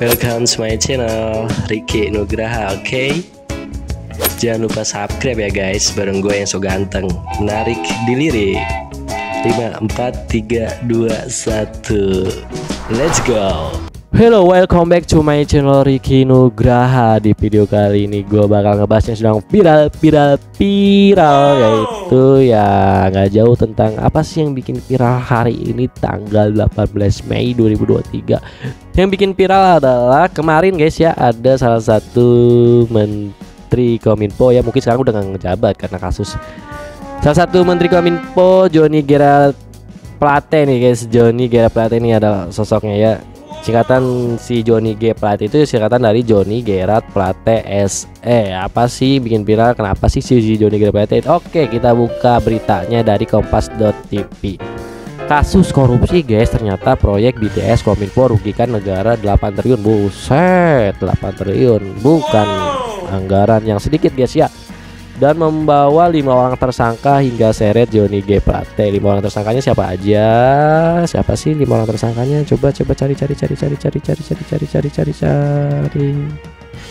Welcome to my channel Ricky Nugraha, oke? Jangan lupa subscribe ya guys, bareng gue yang so ganteng. Menarik dilirik. 5, 4, 3, 2, 1. Let's go. Hello, welcome back to my channel Ricky Nugraha. Di video kali ini gue bakal ngebahas yang sedang viral, yaitu ya nggak jauh tentang apa sih yang bikin viral hari ini tanggal 18 Mei 2023. Yang bikin viral adalah kemarin guys ya, ada salah satu Menteri Kominfo ya, mungkin sekarang udah nggak ngejabat karena kasus. Salah satu Menteri Kominfo Johnny G Plate nih guys. Johnny G Plate ini adalah sosoknya ya. Singkatan si Johnny G Plate itu singkatan dari Johnny Gerard Plate SE. Apa sih bikin viral? Kenapa sih si Johnny G Plate? Oke, kita buka beritanya dari kompas.tv. Kasus korupsi guys, ternyata proyek BTS Kominfo rugikan negara 8 triliun. Buset, 8 triliun. Bukan anggaran yang sedikit guys ya. Dan membawa 5 orang tersangka hingga seret Johnny G Plate. 5 orang tersangkanya siapa aja? Siapa sih 5 orang tersangkanya? Coba cari.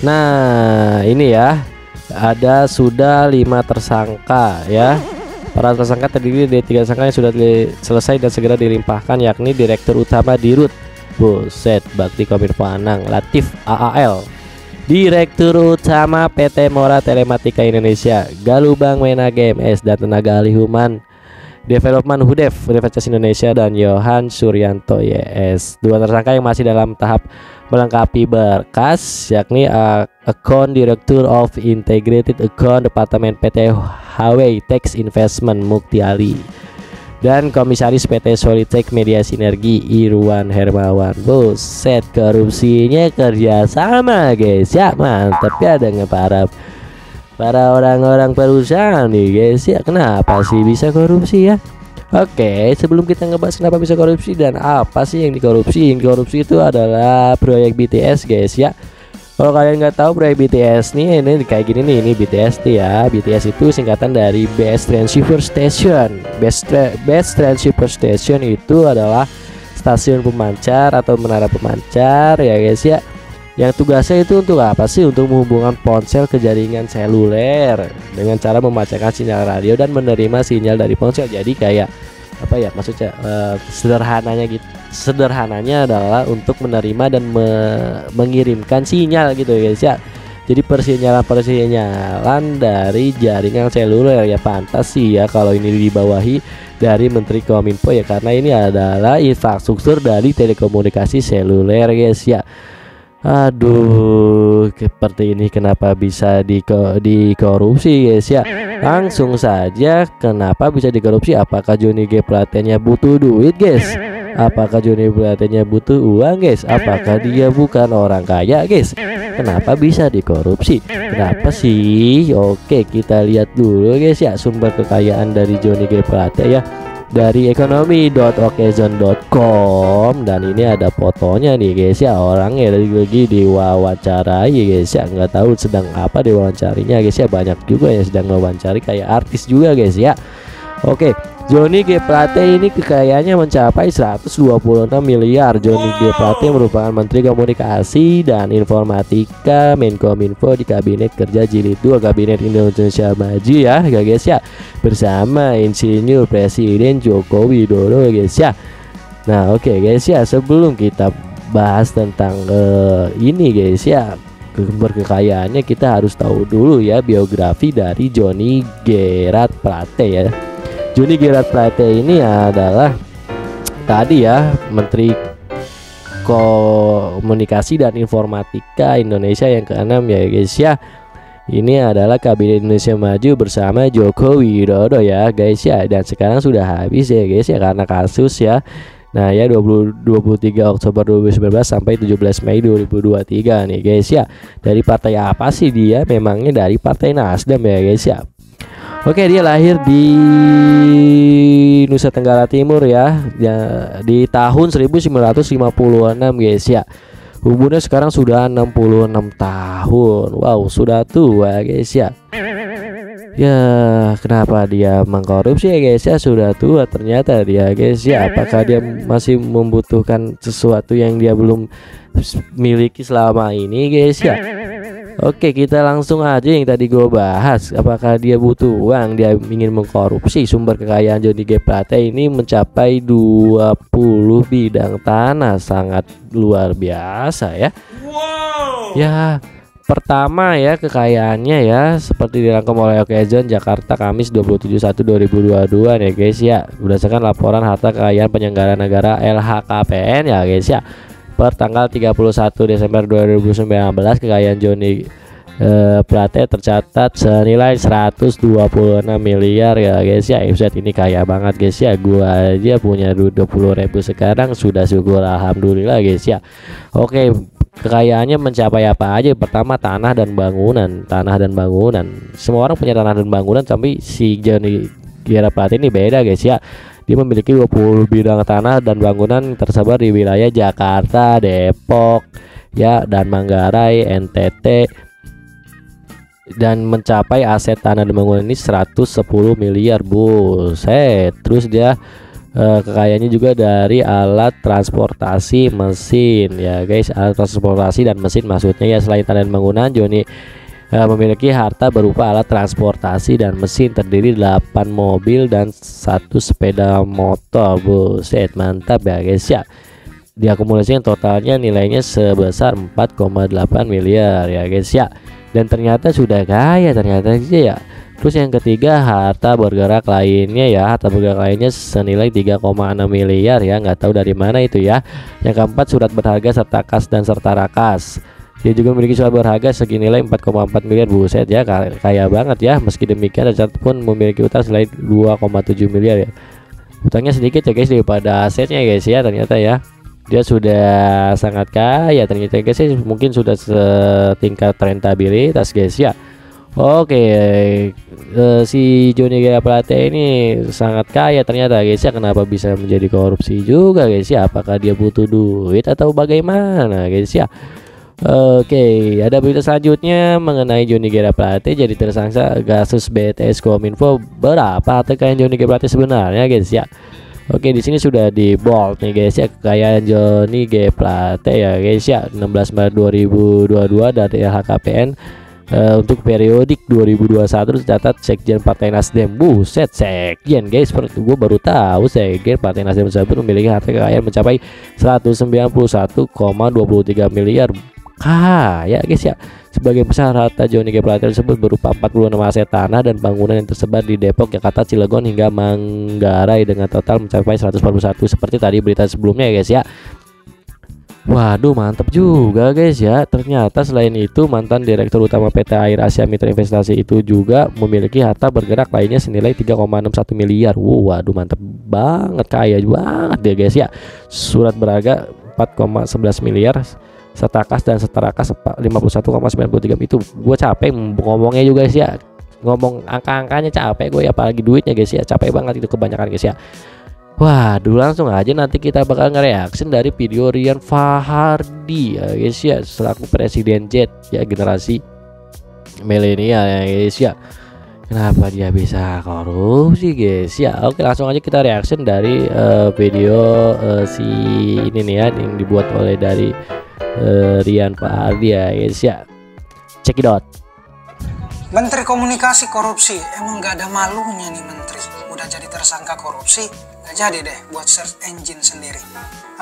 Nah, ini ya. Ada sudah 5 tersangka ya. Para tersangka terdiri dari 3 tersangka yang sudah selesai dan segera dilimpahkan, yakni Direktur Utama Dirut Buset Bakti Kominfo Anang Latif AAL, Direktur Utama PT Mora Telematika Indonesia Galubang Wena GMS, dan tenaga ahli Human Development HUDEF Universitas Indonesia dan Yohan Suryanto YS. 2 tersangka yang masih dalam tahap melengkapi berkas, yakni Account Director of Integrated Account Departemen PT Huawei Tax Investment Mukti Ali, dan Komisaris PT Solitech Media Sinergi Irwan Hermawan. Buset, korupsinya kerjasama guys ya, mantap ya dengan para orang-orang perusahaan nih guys ya. Kenapa sih bisa korupsi ya? Oke, sebelum kita ngebahas kenapa bisa korupsi dan apa sih yang dikorupsi, itu adalah proyek BTS guys ya. Kalau kalian nggak tahu proyek BTS nih, ini kayak gini nih, ini BTS nih ya. BTS itu singkatan dari Best Transceiver Station. Best Transceiver Station itu adalah stasiun pemancar atau menara pemancar ya guys ya. Yang tugasnya itu untuk apa sih? Untuk menghubungkan ponsel ke jaringan seluler dengan cara memancarkan sinyal radio dan menerima sinyal dari ponsel. Jadi kayak apa ya maksudnya, sederhananya adalah untuk menerima dan mengirimkan sinyal gitu guys ya. Jadi persinyalan dari jaringan seluler ya. Pantas sih ya kalau ini dibawahi dari Menteri Kominfo ya, karena ini adalah infrastruktur dari telekomunikasi seluler guys ya. Aduh, seperti ini kenapa bisa dikorupsi guys ya? Langsung saja, kenapa bisa dikorupsi? Apakah Johnny G Plate-nya butuh duit guys? Apakah Johnny Plate-nya butuh uang guys? Apakah dia bukan orang kaya guys? Kenapa bisa dikorupsi? Kenapa sih? Oke, kita lihat dulu guys ya sumber kekayaan dari Johnny G Plate ya, dari ekonomi.okezone.com, dan ini ada fotonya nih guys ya. Orangnya lagi diwawancarai guys ya, nggak tahu sedang apa diwawancarinya guys ya. Banyak juga yang sedang mewawancari, kayak artis juga guys ya. Oke, Johnny G Plate ini kekayaannya mencapai 126 miliar. Johnny G Plate merupakan Menteri Komunikasi dan Informatika Menkominfo di Kabinet Kerja Jilid 2 Kabinet Indonesia Maju ya guys ya, bersama Insinyur Presiden Joko Widodo guys ya. Nah oke guys ya, sebelum kita bahas tentang ini guys ya, kekayaannya, kita harus tahu dulu ya biografi dari Johnny Gerard Plate ya. Johnny Gerard Plate ini adalah tadi ya Menteri Komunikasi dan Informatika Indonesia yang ke-6 ya guys ya. Ini adalah Kabinet Indonesia Maju bersama Joko Widodo ya guys ya, dan sekarang sudah habis ya guys ya karena kasus ya. Nah ya, 23 Oktober 2019 sampai 17 Mei 2023 nih guys ya. Dari partai apa sih dia? Memangnya dari Partai Nasdem ya guys ya. Oke, dia lahir di Nusa Tenggara Timur ya di tahun 1956 guys ya. Umurnya sekarang sudah 66 tahun. Wow, sudah tua guys ya. Ya, kenapa dia mengkorupsi ya guys ya? Sudah tua ternyata dia guys ya. Apakah dia masih membutuhkan sesuatu yang dia belum miliki selama ini guys ya? Oke, kita langsung aja yang tadi gue bahas. Apakah dia butuh uang? Dia ingin mengkorupsi. Sumber kekayaan Johnny G Plate ini mencapai 20 bidang tanah. Sangat luar biasa ya. Ya, pertama ya kekayaannya ya seperti dirangkum oleh Okezon Jakarta Kamis 27/1/2022 ya guys ya, berdasarkan laporan harta kekayaan penyelenggara negara LHKPN ya guys ya, per tanggal 31 Desember 2019 kekayaan Johnny Plate tercatat senilai 126 miliar ya guys ya. Episode ini kaya banget guys ya, gua aja punya 20.000 sekarang sudah syukur alhamdulillah guys ya. Oke, kekayaannya mencapai apa aja? Pertama, tanah dan bangunan. Tanah dan bangunan, semua orang punya tanah dan bangunan, tapi si Johnny G Plate ini beda guys ya. Dia memiliki 20 bidang tanah dan bangunan tersebar di wilayah Jakarta, Depok ya, dan Manggarai, NTT, dan mencapai aset tanah dan bangunan ini 110 miliar buset. Terus dia kekayaannya juga dari alat transportasi mesin ya guys, alat transportasi dan mesin maksudnya ya. Selain tanah dan bangunan, Johnny memiliki harta berupa alat transportasi dan mesin, terdiri 8 mobil dan 1 sepeda motor. Buset, mantap ya guys ya. Diakumulasikan totalnya nilainya sebesar 4,8 miliar ya guys ya. Dan ternyata sudah kaya ternyata sih ya. Terus yang ketiga, harta bergerak lainnya ya. Harta bergerak lainnya senilai 3,6 miliar ya, nggak tahu dari mana itu ya. Yang keempat, surat berharga serta kas dan serta rakas. Dia juga memiliki surat berharga senilai 4,4 miliar. Buset ya, kaya banget ya. Meski demikian, tercatat pun memiliki utang senilai 2,7 miliar ya. Utangnya sedikit ya guys daripada asetnya guys ya, ternyata ya. Dia sudah sangat kaya ternyata guys ya. Mungkin sudah setingkat rentabilitas guys ya. Oke, si Johnny G Plate ini sangat kaya ternyata guys ya. Kenapa bisa menjadi korupsi juga guys ya? Apakah dia butuh duit atau bagaimana guys ya? Oke, ada berita selanjutnya mengenai Johnny G Plate jadi tersangka kasus BTS Kominfo. Berapa harta kekayaan Johnny G Plate sebenarnya guys ya? Oke, di sini sudah di bold nih guys ya, kekayaan Johnny G Plate ya guys ya. 16 Maret 2022 dari LHKPN. Untuk periodik 2021 tercatat Sekjen Partai Nasdem. Buset, Sekjen guys, gue baru tahu Sekjen Partai Nasdem tersebut memiliki harta kekayaan mencapai 191,23 miliar. Ya guys ya. Sebagian besar harta Johnny G Plate tersebut berupa 46 aset tanah dan bangunan yang tersebar di Depok, Jakarta, Cilegon hingga Manggarai dengan total mencapai 141 seperti tadi berita sebelumnya ya guys ya. Waduh, mantap juga guys ya. Ternyata selain itu, mantan Direktur Utama PT Air Asia Mitra Investasi itu juga memiliki harta bergerak lainnya senilai 3,61 miliar. Waduh, mantap banget, kaya banget dia guys ya. Surat berharga 4,11 miliar serta kas dan serta rakas 51,93. Itu gue capek ngomongnya juga guys ya. Ngomong angka-angkanya capek gue ya, apalagi duitnya guys ya. Capek banget itu kebanyakan guys ya. Waduh, langsung aja nanti kita bakal nge-reaction dari video Rian Fahardi ya guys ya, selaku Presiden Z ya, generasi milenial ya guys ya. Kenapa dia bisa korupsi guys ya? Oke, langsung aja kita reaction dari video si ini nih ya, yang dibuat oleh dari Rian Fahardi ya guys ya. Check it out. Menteri Komunikasi korupsi, emang gak ada malunya nih menteri. Udah jadi tersangka korupsi, gak jadi deh buat search engine sendiri.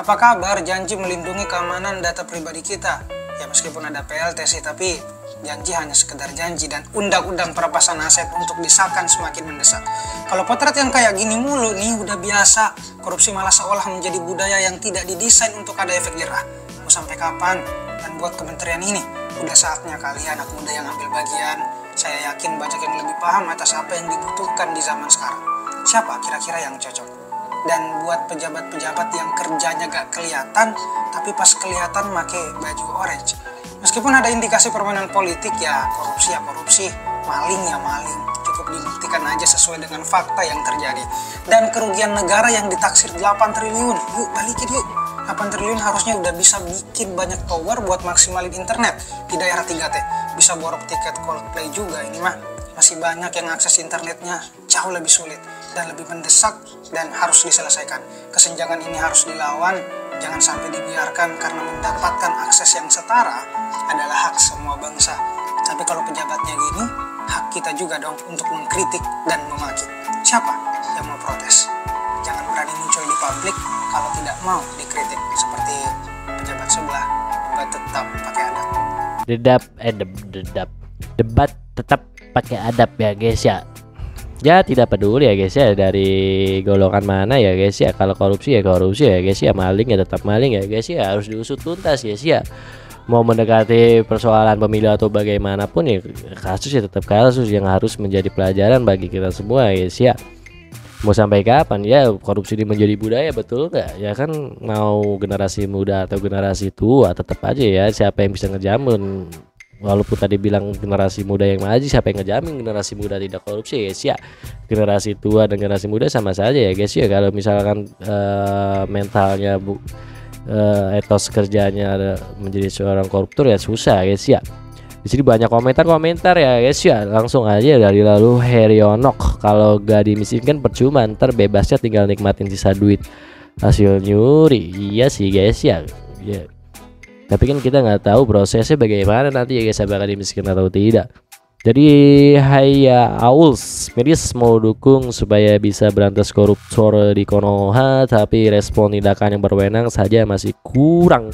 Apa kabar janji melindungi keamanan data pribadi kita? Ya meskipun ada PLT sih, tapi janji hanya sekedar janji, dan undang-undang perampasan aset untuk disahkan semakin mendesak. Kalau potret yang kayak gini mulu nih udah biasa, korupsi malah seolah menjadi budaya yang tidak didesain untuk ada efek jerah. Mau sampai kapan? Dan buat kementerian ini, udah saatnya kalian anak muda yang ambil bagian. Saya yakin banyak yang lebih paham atas apa yang dibutuhkan di zaman sekarang. Siapa kira-kira yang cocok? Dan buat pejabat-pejabat yang kerjanya gak kelihatan, tapi pas kelihatan pakai baju orange. Meskipun ada indikasi permainan politik, ya korupsi, maling ya maling. Cukup dibuktikan aja sesuai dengan fakta yang terjadi. Dan kerugian negara yang ditaksir 8 triliun. Yuk balikin yuk. 8 triliun harusnya udah bisa bikin banyak tower buat maksimalin internet di daerah 3T. Bisa borok tiket Coldplay juga ini mah. masih banyak yang akses internetnya jauh lebih sulit dan lebih mendesak dan harus diselesaikan. Kesenjangan ini harus dilawan, jangan sampai dibiarkan, karena mendapatkan akses yang setara adalah hak semua bangsa. Tapi kalau pejabatnya gini, hak kita juga dong untuk mengkritik dan memaki. Siapa yang mau protes? Jangan berani muncul di publik kalau tidak mau dikritik. Seperti pejabat sebelah, debat tetap pakai adab. Debat tetap pakai adab ya guys ya. Ya tidak peduli ya guys ya dari golongan mana ya guys ya. Kalau korupsi ya guys ya, maling ya tetap maling ya guys ya, harus diusut tuntas guys ya. Mau mendekati persoalan pemilu atau bagaimanapun ya, kasus ya tetap kasus yang harus menjadi pelajaran bagi kita semua guys ya. Mau sampai kapan ya korupsi ini menjadi budaya, betul nggak? Ya kan, mau generasi muda atau generasi tua tetap aja ya, siapa yang bisa ngejamin? Walaupun tadi bilang generasi muda yang maju, siapa yang ngejamin generasi muda tidak korupsi guys ya? Generasi tua dan generasi muda sama saja ya guys ya. Kalau misalkan mentalnya etos kerjanya menjadi seorang koruptor ya susah guys ya. Di sini banyak komentar ya guys ya. Langsung aja dari lalu Herionok, kalau gak dimiskinkan percuma, ntar bebasnya tinggal nikmatin sisa duit hasil nyuri. Iya sih guys ya. Ya. Tapi kan kita nggak tahu prosesnya bagaimana nanti ya guys, apakah dimiskinkan atau tidak. Jadi Haya Auls Miris mau dukung supaya bisa berantas koruptor di Konoha, tapi respon tindakan yang berwenang saja masih kurang.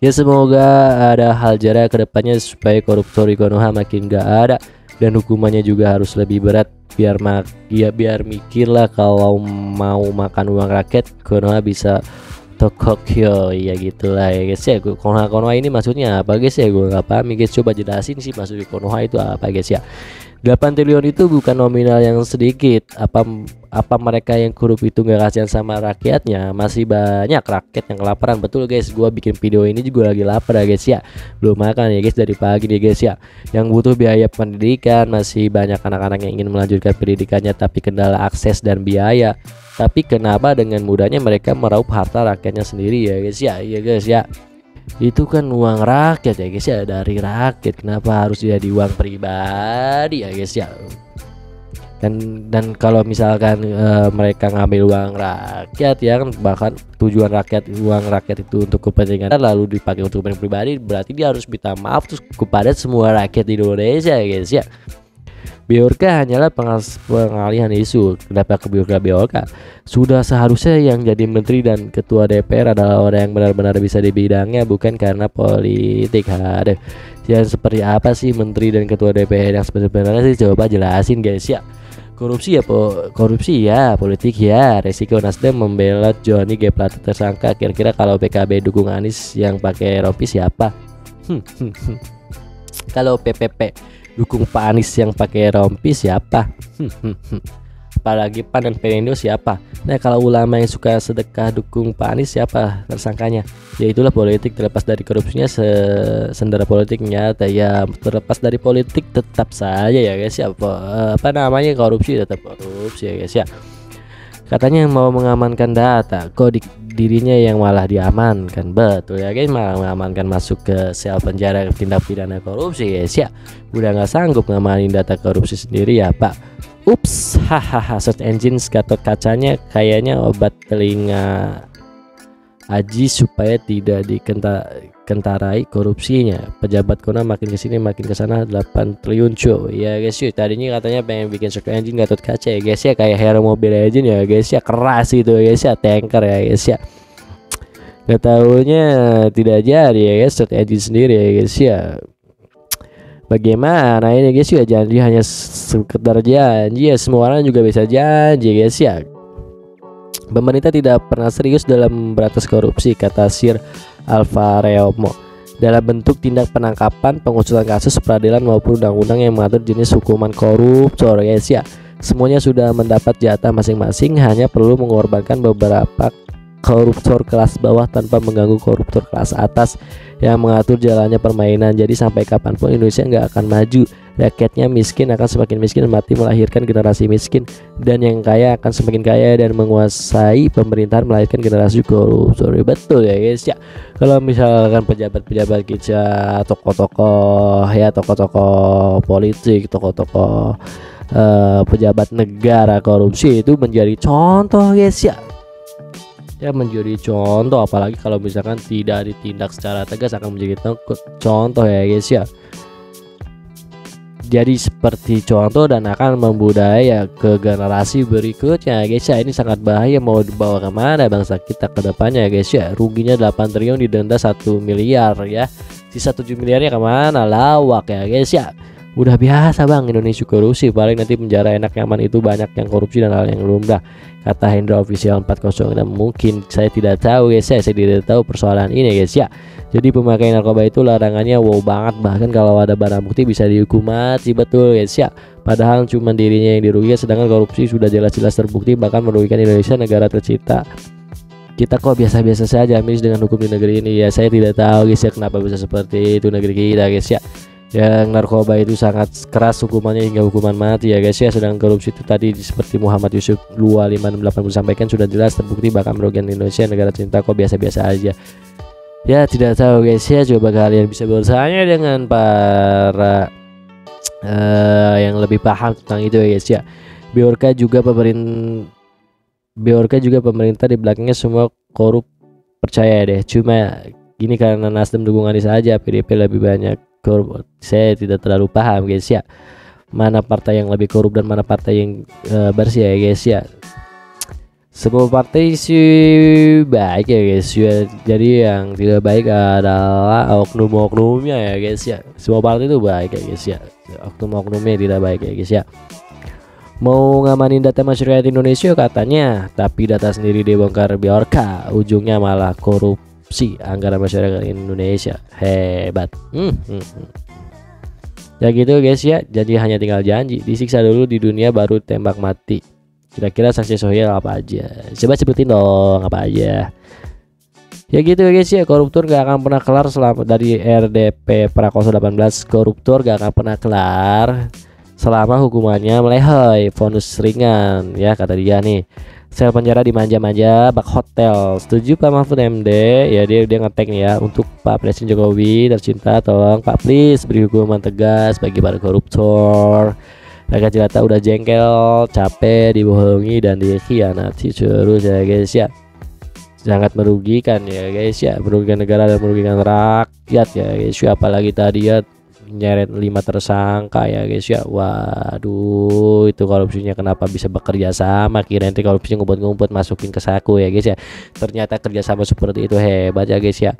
Ya semoga ada hal jera ke depannya supaya koruptor di Konoha makin gak ada, dan hukumannya juga harus lebih berat biar mikirlah kalau mau makan uang rakyat Konoha bisa Tokyo ya gitulah ya guys ya. Konoha ini maksudnya apa guys ya, gue nggak paham guys, coba jelasin sih maksud Konoha itu apa guys ya. 8 triliun itu bukan nominal yang sedikit. Apa mereka yang korup itu nggak kasihan sama rakyatnya? Masih banyak rakyat yang kelaparan. Betul guys, gua bikin video ini juga lagi lapar ya guys ya, belum makan ya guys dari pagi nih guys ya. Yang butuh biaya pendidikan, masih banyak anak-anak yang ingin melanjutkan pendidikannya tapi kendala akses dan biaya. Tapi kenapa dengan mudahnya mereka meraup harta rakyatnya sendiri ya guys ya. Iya guys ya, itu kan uang rakyat ya guys ya, dari rakyat, kenapa harus jadi uang pribadi ya guys ya. Dan kalau misalkan mereka ngambil uang rakyat ya kan, bahkan tujuan uang rakyat itu untuk kepentingan lalu dipakai untuk kepentingan pribadi, berarti dia harus minta maaf terus kepada semua rakyat di Indonesia ya guys ya. Biorka hanyalah pengalihan isu. Kenapa ke Biorka? Sudah seharusnya yang jadi menteri dan ketua DPR adalah orang yang benar-benar bisa di bidangnya, bukan karena politik. Aduh, yang seperti apa sih menteri dan ketua DPR yang sebenarnya sih, coba jelasin guys ya. Korupsi ya politik ya. Resiko Nasdem membela Johnny G Plate tersangka. Kira-kira kalau PKB dukung Anies yang pakai rompi siapa? Kalau PPP dukung Pak Anies yang pakai rompi siapa? Apalagi PAN dan Perindo siapa? Nah kalau ulama yang suka sedekah dukung Pak Anies siapa tersangkanya? Ya itulah politik, terlepas dari korupsinya sendera politik nyata ya. Terlepas dari politik tetap saja ya guys ya, apa namanya, korupsi tetap korupsi ya guys ya. Katanya mau mengamankan data, kok dirinya yang malah diamankan. Betul ya guys, malah mengamankan masuk ke sel penjara tindak pidana korupsi guys ya. Udah nggak sanggup ngamanin data korupsi sendiri ya pak. Ups, hahaha. Search engine Gatot Kacanya kayaknya obat telinga Aji supaya tidak dikentarai korupsinya. Pejabat Kona makin kesini makin kesana 8 triliun cuy. Ya guys yuk, tadinya katanya pengen bikin search engine Gatot Kaca ya guys ya, kayak hero Mobile Legend ya guys ya, keras itu ya guys ya, tanker ya guys ya. Gak taunya tidak jadi ya guys, search engine sendiri ya guys ya. Bagaimana ini guys ya, janji hanya sekedar janji ya, semua orang juga bisa janji guys ya. Pemerintah tidak pernah serius dalam berantas korupsi, kata Sir Alvareomo, dalam bentuk tindak penangkapan, pengusutan kasus, peradilan maupun undang-undang yang mengatur jenis hukuman koruptor guys ya. Semuanya sudah mendapat jatah masing-masing, hanya perlu mengorbankan beberapa koruptor kelas bawah tanpa mengganggu koruptor kelas atas yang mengatur jalannya permainan. Jadi sampai kapanpun Indonesia nggak akan maju. Rakyatnya miskin akan semakin miskin, mati melahirkan generasi miskin, dan yang kaya akan semakin kaya dan menguasai pemerintahan melahirkan generasi koruptor. Betul ya guys ya. Kalau misalkan pejabat-pejabat kita, tokoh-tokoh ya, tokoh-tokoh politik, tokoh-tokoh pejabat negara korupsi itu menjadi contoh guys ya. Ya menjadi contoh, apalagi kalau misalkan tidak ditindak secara tegas akan menjadi contoh ya guys ya. Jadi seperti contoh dan akan membudaya ke generasi berikutnya guys ya. Ini sangat bahaya, mau dibawa kemana bangsa kita ke depannya guys ya. Ruginya 8 triliun, didenda 1 miliar ya. Sisa 7 miliarnya kemana? Lawak ya guys ya. Udah biasa bang Indonesia korupsi, paling nanti penjara enak nyaman, itu banyak yang korupsi dan hal yang lumrah, kata Hendra Official 406. Mungkin saya tidak tahu guys ya, saya tidak tahu persoalan ini guys ya. Jadi pemakaian narkoba itu larangannya wow banget, bahkan kalau ada barang bukti bisa dihukum mati. Betul guys ya. Padahal cuma dirinya yang dirugikan, sedangkan korupsi sudah jelas-jelas terbukti bahkan merugikan Indonesia, negara tercinta kita. Kok biasa-biasa saja miris dengan hukum di negeri ini ya. Saya tidak tahu guys ya kenapa bisa seperti itu negeri kita guys ya. Yang narkoba itu sangat keras hukumannya hingga hukuman mati ya guys ya. Sedangkan korupsi itu tadi seperti Muhammad Yusuf 25680 sampaikan sudah jelas terbukti bahkan merugikan Indonesia, negara cinta. Kok biasa-biasa aja ya. Tidak tahu guys ya, coba kalian bisa bertanya dengan para yang lebih paham tentang itu ya guys ya. Biorka juga pemerintah di belakangnya semua korup, percaya deh. Cuma gini, karena Nasdem dukung Anies aja, PDP lebih banyak korup. Saya tidak terlalu paham guys ya, mana partai yang lebih korup dan mana partai yang bersih ya guys ya. Semua partai sih baik ya guys ya. Jadi yang tidak baik adalah oknum-oknumnya ya guys ya. Semua partai itu baik ya guys ya, oknum-oknumnya tidak baik ya guys ya. Mau ngamanin data masyarakat Indonesia katanya, tapi data sendiri dibongkar Biorka, ujungnya malah korupsi anggaran masyarakat Indonesia. Hebat. Ya gitu guys ya. Janji hanya tinggal janji, disiksa dulu di dunia baru tembak mati. Kira-kira sanksi sosial apa aja? Coba sebutin dong apa aja. Ya gitu guys ya, koruptor gak akan pernah kelar selama, dari RDP Prakoso 18, koruptor gak akan pernah kelar selama hukumannya melehoi, bonus ringan ya kata dia nih. Sel penjara dimanja-manja, bak hotel. Setuju Pak Mahfud MD? Ya dia ngetek nih ya, untuk Pak Presiden Jokowi tercinta, tolong Pak please beri hukuman tegas bagi para koruptor. Rakyat jelata udah jengkel, capek dibohongi dan dikhianati terus ya guys ya. Sangat merugikan ya guys ya, merugikan negara dan merugikan rakyat ya guys ya. Apalagi tadi ya nyeret 5 tersangka ya guys ya. Waduh, itu korupsinya kenapa bisa bekerja sama? Kira nanti korupsinya ngumpet-ngumpet masukin ke saku ya guys ya. Ternyata kerjasama seperti itu, hebat ya guys ya.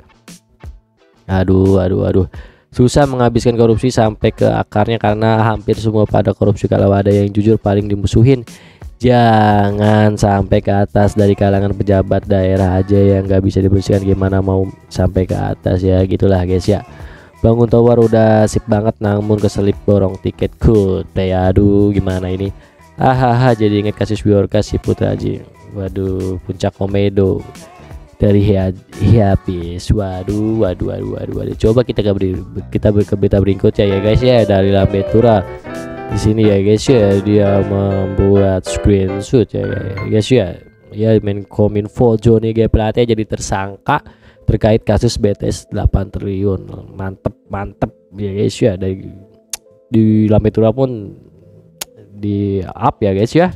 Aduh. Susah menghabiskan korupsi sampai ke akarnya karena hampir semua pada korupsi. Kalau ada yang jujur paling dimusuhin. Jangan sampai ke atas, dari kalangan pejabat daerah aja yang nggak bisa dibersihkan, gimana mau sampai ke atas ya. Gitulah guys ya. Bangun tower udah sip banget, namun keselip borong tiket kutai. Aduh gimana ini. Jadi inget kasus Biorka si Putra Haji. Waduh, puncak komedo dari habis. Waduh. Coba kita ke berita berikutnya ya guys ya. Dari Lambetura di sini ya guys ya, dia membuat screenshot ya guys ya. Ya Menkominfo Joni G Plate jadi tersangka terkait kasus BTS 8 triliun. Mantep ya guys ya. Di Lambetura pun di up ya guys ya.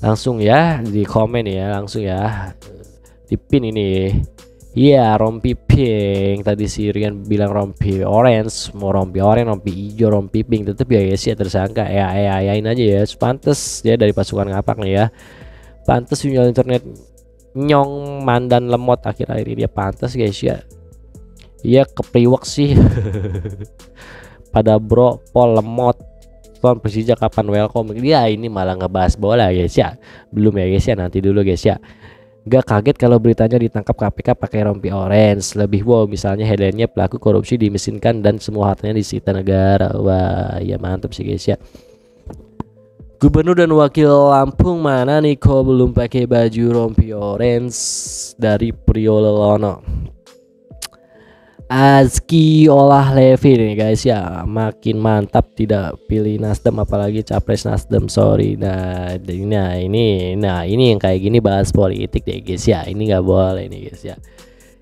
Langsung ya di komen ya, langsung ya di pin ini. Iya, rompi pink. Tadi si Rian bilang rompi orange, mau rompi orange, rompi hijau, rompi pink, tetap ya guys ya tersangka. Ayain aja ya, pantes ya dari pasukan ngapak nih ya. Pantes sinyal internet nyong mandan lemot akhir-akhir ini dia, pantas guys ya. Iya kepriwak sih. Pada bro pol lemot. Tuan Persija kapan welcome? Ya ini malah ngebahas bola guys ya. Belum ya guys ya, nanti dulu guys ya. Gak kaget kalau beritanya ditangkap KPK pakai rompi orange. Lebih wow misalnya headline-nya pelaku korupsi dimesinkan dan semua hartanya disita negara. Wah ya mantap sih guys ya. Gubernur dan Wakil Lampung mana nih kok belum pakai baju rompi orange dari Priolono. Azki Olah Levi nih guys ya, makin mantap tidak pilih Nasdem apalagi capres Nasdem, sorry. Nah ini yang kayak gini bahas politik deh guys ya, ini nggak boleh nih guys ya.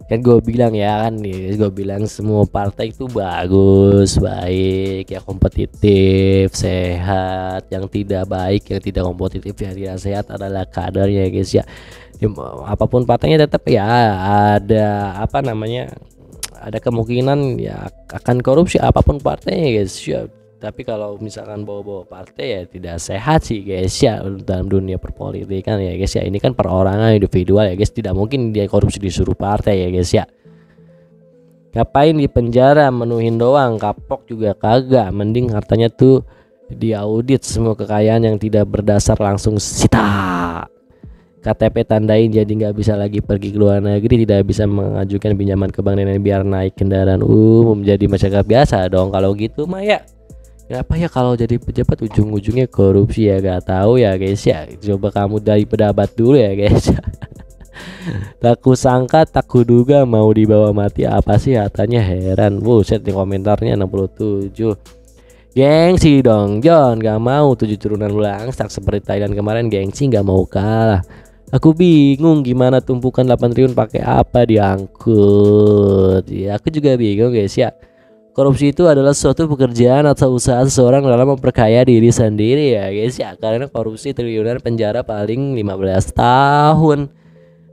Kan gue bilang ya kan nih, gue bilang semua partai itu bagus, baik ya, kompetitif, sehat. Yang tidak baik, yang tidak kompetitif, yang tidak sehat adalah kadernya guys ya. Apapun partainya tetap ya ada apa namanya, ada kemungkinan ya akan korupsi apapun partainya guys ya. Tapi kalau misalkan bawa-bawa partai ya tidak sehat sih guys ya dalam dunia perpolitikan ya guys ya. Ini kan perorangan individual ya guys, tidak mungkin dia korupsi disuruh partai ya guys ya. Ngapain di penjara menuhin doang, kapok juga kagak, mending hartanya tuh diaudit, semua kekayaan yang tidak berdasar langsung sita. KTP tandain jadi nggak bisa lagi pergi ke luar negeri, tidak bisa mengajukan pinjaman ke bank dan biar naik kendaraan umum, jadi masyarakat biasa dong kalau gitu mah ya. Kenapa ya kalau jadi pejabat ujung-ujungnya korupsi ya, gak tahu ya guys ya. Coba kamu dari pejabat dulu ya guys. Tak kusangka tak kuduga mau dibawa mati, apa sih katanya, heran. Buset, di komentarnya 67. Gengsi dong John, gak mau 7 turunan langsak seperti Thailand kemarin, gengsi gak mau kalah. Aku bingung gimana tumpukan 8 triliun pakai apa diangkut. Ya aku juga bingung guys ya. Korupsi itu adalah suatu pekerjaan atau usaha seseorang dalam memperkaya diri sendiri ya guys ya. Karena korupsi triliunan penjara paling 15 tahun.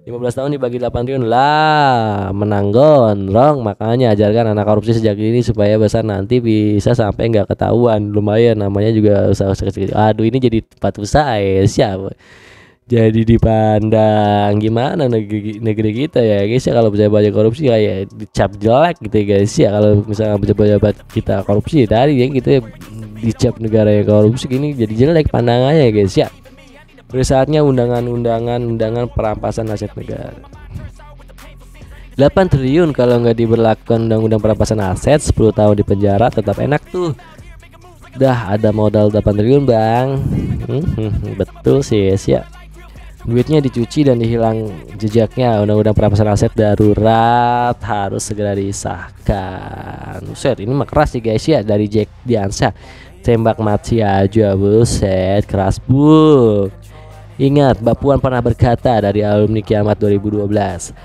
15 tahun dibagi 8 triliun lah, menang gondrong. Makanya ajarkan anak korupsi sejak ini supaya besar nanti bisa sampai nggak ketahuan. Lumayan namanya juga usaha-usaha kecil. Aduh, ini jadi tempat usaha ya siapa? Jadi dipandang gimana negeri kita ya guys ya, kalau pejabat korupsi kayak dicap jelek gitu ya guys ya. Kalau misalnya pejabat kita korupsi tadi ya gitu ya, dicap negara yang korupsi gini jadi jelek pandangannya ya guys ya. Terus saatnya undangan perampasan aset negara. 8 triliun kalau nggak diberlakukan undang-undang perampasan aset, 10 tahun di penjara tetap enak tuh. Dah ada modal 8 triliun bang. Betul sih guys ya. Duitnya dicuci dan dihilang jejaknya. Undang-undang perampasan aset darurat harus segera disahkan. Buset, ini mah keras sih guys ya dari Jack Diansyah. Tembak mati aja, buset, keras bu. Ingat, Mbak Puan pernah berkata dari alumni Kiamat 2012.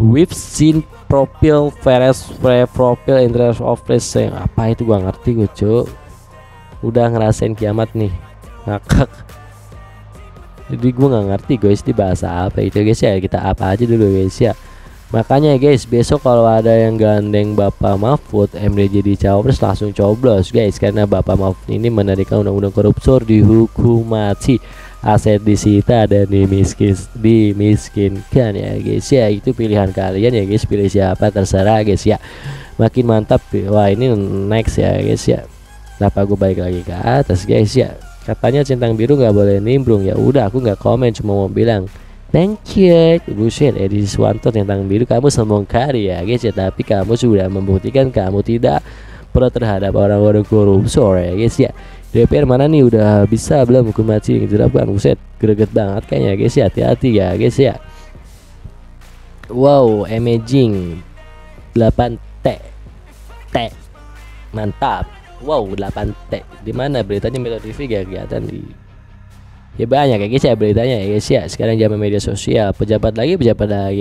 We've seen profile interest of saying, apa itu gua ngerti gue cuk. Udah ngerasain kiamat nih, ngakak. Jadi gue nggak ngerti guys di bahasa apa itu guys ya, kita apa aja dulu guys ya. Makanya guys, besok kalau ada yang gandeng Bapak Mahfud MD jadi cawapres langsung coblos guys, karena Bapak Mahfud ini menerikan undang-undang koruptor, dihukum mati, aset disita dan dimiskinkan ya guys ya. Itu pilihan kalian ya guys, pilih siapa terserah guys ya. Makin mantap, wah ini next ya guys ya. Kenapa gue balik lagi ke atas guys ya. Katanya centang biru nggak boleh nimbrung, ya udah aku nggak komen, cuma mau bilang thank you. Buset, Edi Swanto centang biru, kamu sombong kali ya guys ya. Tapi kamu sudah membuktikan kamu tidak pro terhadap orang-orang koruptor ya guys ya. DPR mana nih, udah bisa belum hukum mati diterapkan? Buset, greget banget kayaknya guys ya. Hati-hati ya guys ya. Wow, amazing 8T mantap. Wow, 8T. Di mana beritanya? Metro TV gak kelihatan di. Ya banyak ya guys ya beritanya ya guys ya. Sekarang zaman media sosial, pejabat lagi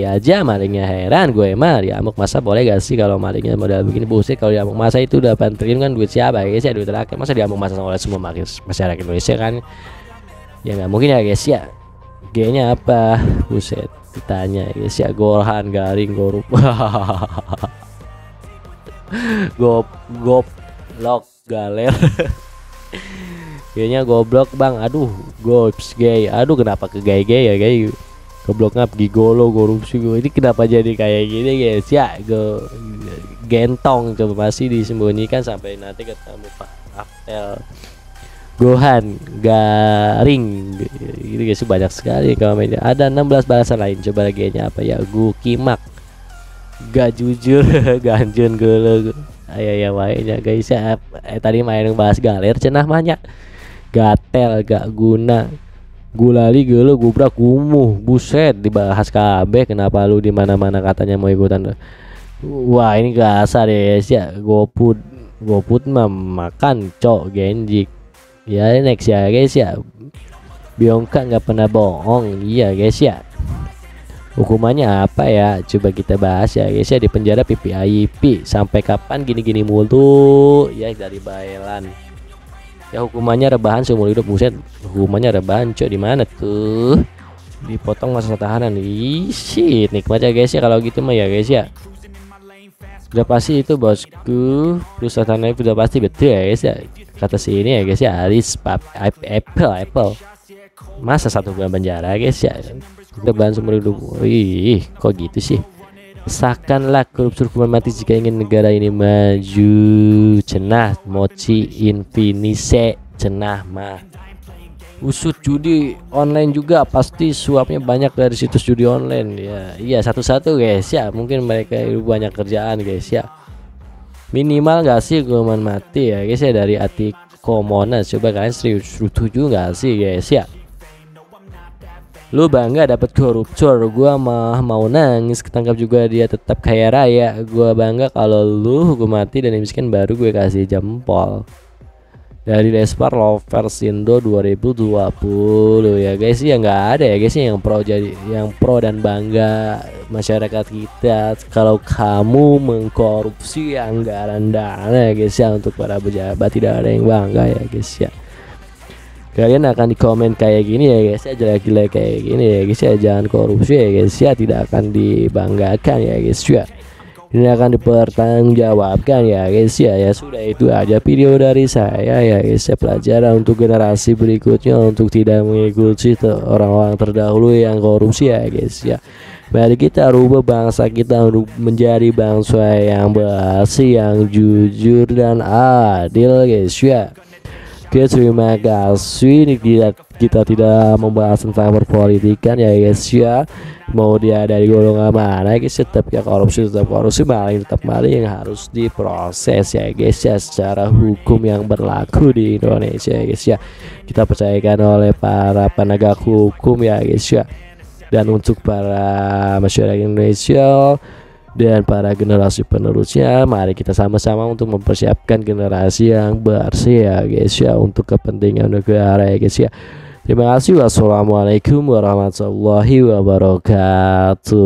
aja malingnya, heran gue mah. Diamuk masa boleh gak sih kalau malingnya modal begini? Buset, kalau diamuk masa itu 8 triliun kan duit siapa ya guys ya, duit rakyat. Masa diamuk masa oleh semua masyarakat Indonesia kan? Ya nggak mungkin ya guys ya. G-nya apa? Buset, ditanya ya guys ya. Gorhan garing gorup. Goblok galer. Kayaknya goblok bang. Aduh, gops gay. Aduh, kenapa ke gay ya guys? Goblok ngap gigolo korupsi gue. Ini kenapa jadi kayak gini guys ya? Gentong coba masih disembunyikan sampai nanti ketemu Pak Apel Gohan garing. Ini guys banyak sekali komennya. Ada 16 balasan lain. Coba lagi-nya apa ya? Gu kimak. Gak jujur. Ganjun gelo. Ayo ya mainnya guys ya. Tadi main bahas galer cenah banyak. gatel gak guna, gulali gelo gubrak kumuh, buset dibahas KB. Kenapa lu di mana-mana katanya mau ikutan? Wah ini kasar ya guys ya. GoFood mah makan cok Genji ya. Next ya guys ya, Bionka nggak pernah bohong. Iya guys ya, hukumannya apa ya, coba kita bahas ya guys ya. Di penjara PPIP sampai kapan gini-gini mulu ya, dari Baelan ya. Hukumannya rebahan seumur hidup. Buset, hukumannya rebahan cok. Di mana tuh, dipotong masa tahanan. Ih shit, nikmat ya guys ya kalau gitu mah ya guys ya. Udah pasti itu bosku, perusahaan itu udah pasti betul ya guys ya, kata si ini ya guys ya. Aris Apple masa 1 bulan penjara guys ya, rebahan seumur hidup. Ih kok gitu sih. Sahkanlah korupsi hukuman mati jika ingin negara ini maju. Cenah mochi infinise cenah mah. Usut judi online juga pasti suapnya banyak dari situs judi online ya. Iya satu-satu guys ya, mungkin mereka banyak kerjaan guys ya. Minimal gak sih hukuman mati ya guys ya dari Atiko Monas. Coba kalian setuju gak sih guys ya? Lu bangga dapat koruptor, gua mah mau nangis. Ketangkap juga dia tetap kaya raya. Gua bangga kalau lu hukum mati dan miskin baru gue kasih jempol. Dari Despar Lovers Indo 2020 ya guys ya. Nggak ada ya guys yang pro, jadi yang pro dan bangga masyarakat kita kalau kamu mengkorupsi anggaran dana ya guys ya. Untuk para pejabat tidak ada yang bangga ya guys ya. Kalian akan di komen kayak gini ya guys ya, jelek-jelek kayak gini ya guys ya. Jangan korupsi ya guys ya, tidak akan dibanggakan ya guys ya. Ini akan dipertanggungjawabkan ya guys ya. Ya sudah, itu aja video dari saya ya guys ya. Pelajaran untuk generasi berikutnya untuk tidak mengikuti orang-orang terdahulu yang korupsi ya guys ya. Mari kita rubah bangsa kita untuk menjadi bangsa yang bersih, yang jujur dan adil guys ya. Oke, terima kasih. Kita tidak membahas tentang perpolitikan ya guys ya. Mau dia dari golongan mana guys, tetap ya korupsi, maling tetap maling, yang harus diproses ya guys ya secara hukum yang berlaku di Indonesia ya guys ya. Kita percayakan oleh para penegak hukum ya guys ya. Dan untuk para masyarakat Indonesia dan para generasi penerusnya, mari kita sama-sama untuk mempersiapkan generasi yang bersih ya guys ya, untuk kepentingan negara ya guys ya. Terima kasih. Wassalamualaikum warahmatullahi wabarakatuh.